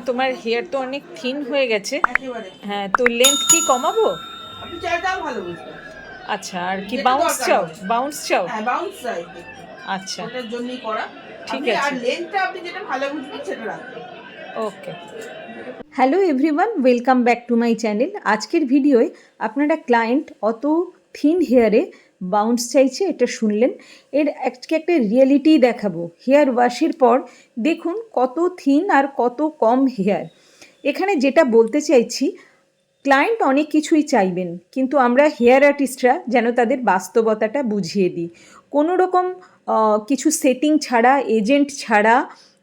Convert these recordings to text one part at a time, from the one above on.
তোমার হেয়ার তো অনেক থিন হয়ে গেছে। একেবারে হ্যাঁ, তো লেন্থ কি কমাবো? আপনি চাইটাও ভালো বুঝবেন। আচ্ছা, আর কি যেটা বাউন্স দরকার চাও? হবে। বাউন্স চাও? হ্যাঁ, বাউন্স চাই একটু। আচ্ছা, ওটার জন্যই করা। ঠিক আপনি আর আছে, লেন্থটা আপনি যেটা ভালো বুঝবেন সেটা রাখবেন। Okay. Hello everyone, welcome back to my channel. আজকের ভিডিওয় আপনারা ক্লায়েন্ট অত থিন হেয়ারে বাউন্স চাইছে, এটা শুনলেন। এর আজকে একটা রিয়েলিটি দেখাবো। হেয়ার ওয়াশের পর দেখুন কত থিন আর কত কম হেয়ার। এখানে যেটা বলতে চাইছি, ক্লায়েন্ট অনেক কিছুই চাইবেন, কিন্তু আমরা হেয়ার আর্টিস্টরা যেন তাদের বাস্তবতাটা বুঝিয়ে দিই। কোনো রকম কিছু সেটিং ছাড়া, এজেন্ট ছাড়া,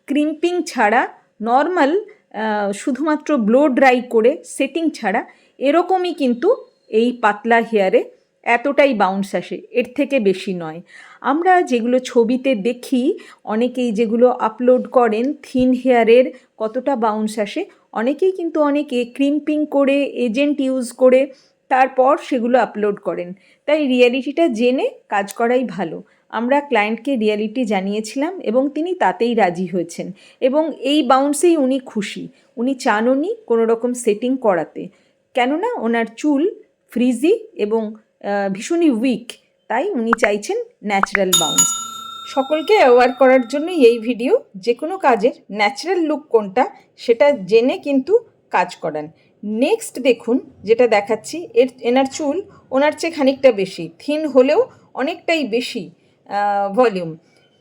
ক্রিম্পিং ছাড়া, নর্মাল শুধুমাত্র ব্লো ড্রাই করে সেটিং ছাড়া এরকমই কিন্তু এই পাতলা হেয়ারে এতটাই বাউন্স আসে, এর থেকে বেশি নয়। আমরা যেগুলো ছবিতে দেখি, অনেকেই যেগুলো আপলোড করেন থিন হেয়ারের কতটা বাউন্স আসে, অনেকেই কিন্তু অনেকে ক্রিম্পিং করে, এজেন্ট ইউজ করে তারপর সেগুলো আপলোড করেন। তাই রিয়ালিটিটা জেনে কাজ করাই ভালো। আমরা ক্লায়েন্টকে রিয়ালিটি জানিয়েছিলাম এবং তিনি তাতেই রাজি হয়েছেন, এবং এই বাউন্সেই উনি খুশি। উনি চাননি কোনো রকম সেটিং করাতে, কেননা ওনার চুল ফ্রিজি এবং ভীষণই উইক, তাই উনি চাইছেন ন্যাচারাল বাউন্স। সকলকে অ্যাওয়ার করার জন্যই এই ভিডিও। যে কোনো কাজের ন্যাচারাল লুক কোনটা সেটা জেনে কিন্তু কাজ করান। নেক্সট দেখুন যেটা দেখাচ্ছি, এনার চুল ওনার চেয়ে খানিকটা বেশি থিন হলেও অনেকটাই বেশি ভলিউম।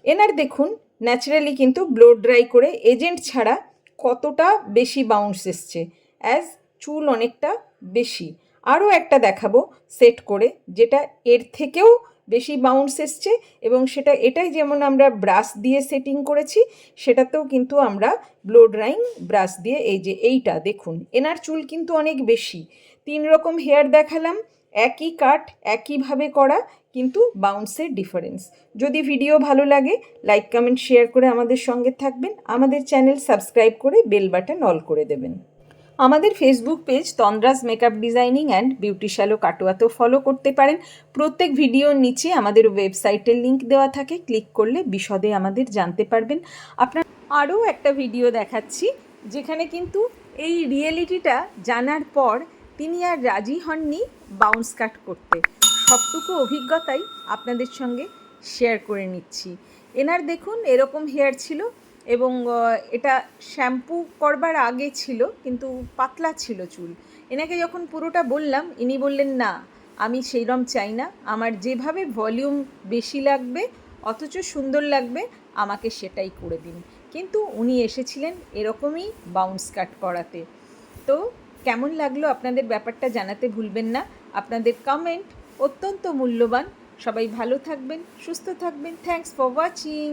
এনার দেখুন ন্যাচারালি কিন্তু ব্লো ড্রাই করে এজেন্ট ছাড়া কতটা বেশি বাউন্স এসছে, অ্যাজ চুল অনেকটা বেশি। আরও একটা দেখাবো সেট করে, যেটা এর থেকেও বেশি বাউন্স এসছে, এবং সেটা এটাই যেমন আমরা ব্রাশ দিয়ে সেটিং করেছি, সেটাতেও কিন্তু আমরা ব্লো ড্রাইং ব্রাশ দিয়ে, এই যে এইটা দেখুন, এনার চুল কিন্তু অনেক বেশি। 3 রকম হেয়ার দেখালাম, একই কাট একইভাবে করা, কিন্তু বাউন্সের ডিফারেন্স। যদি ভিডিও ভালো লাগে লাইক কমেন্ট শেয়ার করে আমাদের সঙ্গে থাকবেন। আমাদের চ্যানেল সাবস্ক্রাইব করে বেল বাটন অল করে দেবেন। আমাদের Facebook page Tandra's makeup designing and beauty salon কাটোয়াতেও ফলো করতে পারেন। প্রত্যেক ভিডিওর নিচে আমাদের ওয়েবসাইটের লিঙ্ক দেওয়া থাকে, ক্লিক করলে বিশদে আমাদের জানতে পারবেন। আপনার আরও একটা ভিডিও দেখাচ্ছি, যেখানে কিন্তু এই রিয়েলিটিটা জানার পর তিনি আর রাজি হননি বাউন্স কাট করতে। সবটুকু অভিজ্ঞতাই আপনাদের সঙ্গে শেয়ার করে নিচ্ছি। এনার দেখুন এরকম হেয়ার ছিল, এবং এটা শ্যাম্পু করবার আগে ছিল, কিন্তু পাতলা ছিল চুল। এনাকে যখন পুরোটা বললাম, ইনি বললেন না, আমি সেইরকম চাই না, আমার যেভাবে ভলিউম বেশি লাগবে অথচ সুন্দর লাগবে আমাকে সেটাই করে দিন। কিন্তু উনি এসেছিলেন এরকমই বাউন্স কাট করাতে। তো কেমন লাগলো আপনাদের ব্যাপারটা জানাতে ভুলবেন না। আপনাদের কমেন্ট অত্যন্ত মূল্যবান। সবাই ভালো থাকবেন, সুস্থ থাকবেন। Thanks for watching.